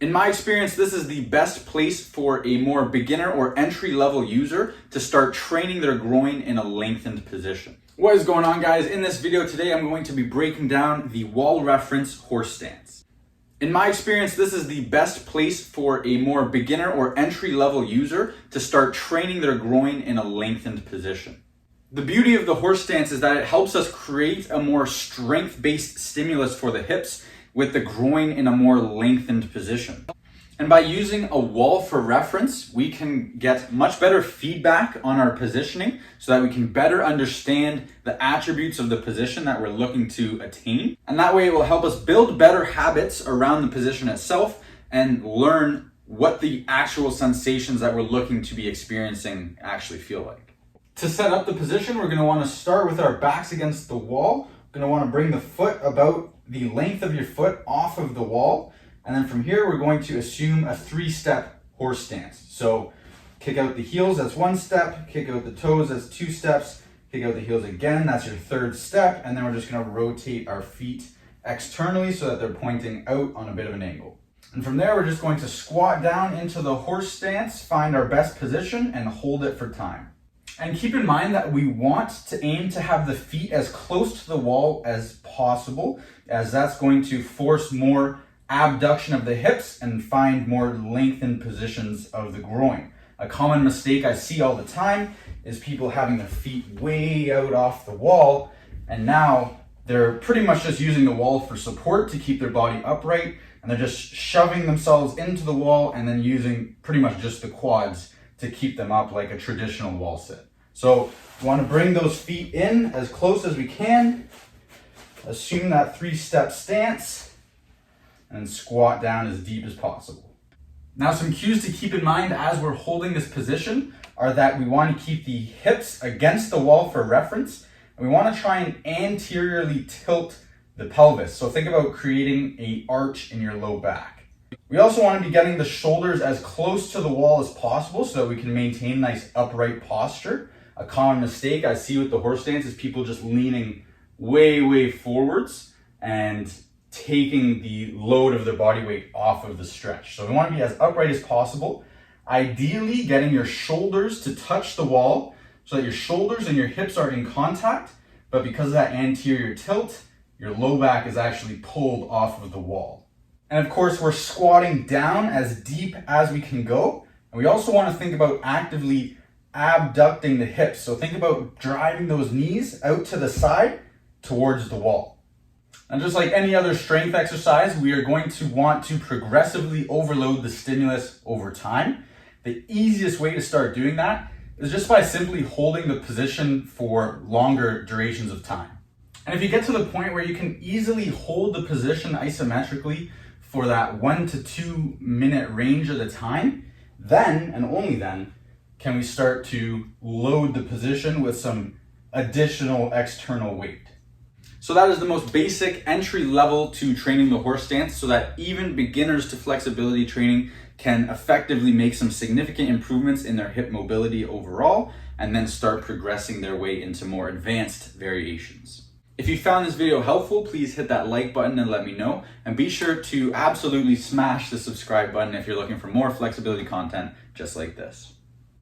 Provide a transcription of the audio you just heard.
In my experience, this is the best place for a more beginner or entry-level user to start training their groin in a lengthened position. What is going on, guys? In this video today, I'm going to be breaking down the wall reference horse stance. In my experience, this is the best place for a more beginner or entry-level user to start training their groin in a lengthened position. The beauty of the horse stance is that it helps us create a more strength-based stimulus for the hips with the groin in a more lengthened position. And by using a wall for reference, we can get much better feedback on our positioning so that we can better understand the attributes of the position that we're looking to attain. And that way it will help us build better habits around the position itself and learn what the actual sensations that we're looking to be experiencing actually feel like. To set up the position, we're going to want to start with our backs against the wall. We're going to want to bring the foot about the length of your foot off of the wall. And then from here, we're going to assume a 3-step horse stance. So kick out the heels, that's 1 step. Kick out the toes, that's 2 steps. Kick out the heels again, that's your 3rd step. And then we're just going to rotate our feet externally so that they're pointing out on a bit of an angle. And from there, we're just going to squat down into the horse stance, find our best position, and hold it for time. And keep in mind that we want to aim to have the feet as close to the wall as possible, as that's going to force more abduction of the hips and find more lengthened positions of the groin. A common mistake I see all the time is people having their feet way out off the wall, and now they're pretty much just using the wall for support to keep their body upright, and they're just shoving themselves into the wall and then using pretty much just the quads to keep them up like a traditional wall sit. So we want to bring those feet in as close as we can, assume that 3-step stance, and squat down as deep as possible. Now, some cues to keep in mind as we're holding this position are that we want to keep the hips against the wall for reference, and we want to try and anteriorly tilt the pelvis. So think about creating an arch in your low back. We also want to be getting the shoulders as close to the wall as possible so that we can maintain nice upright posture. A common mistake I see with the horse stance is people just leaning way forwards and taking the load of their body weight off of the stretch. So we want to be as upright as possible. Ideally, getting your shoulders to touch the wall so that your shoulders and your hips are in contact, but because of that anterior tilt, your low back is actually pulled off of the wall. And of course, we're squatting down as deep as we can go. And we also want to think about actively abducting the hips. So think about driving those knees out to the side towards the wall. And just like any other strength exercise, we are going to want to progressively overload the stimulus over time. The easiest way to start doing that is just by simply holding the position for longer durations of time. And if you get to the point where you can easily hold the position isometrically for that 1 to 2 minute range at a time, then and only then can we start to load the position with some additional external weight. So that is the most basic entry level to training the horse stance so that even beginners to flexibility training can effectively make some significant improvements in their hip mobility overall and then start progressing their way into more advanced variations. If you found this video helpful, please hit that like button and let me know. And be sure to absolutely smash the subscribe button if you're looking for more flexibility content just like this.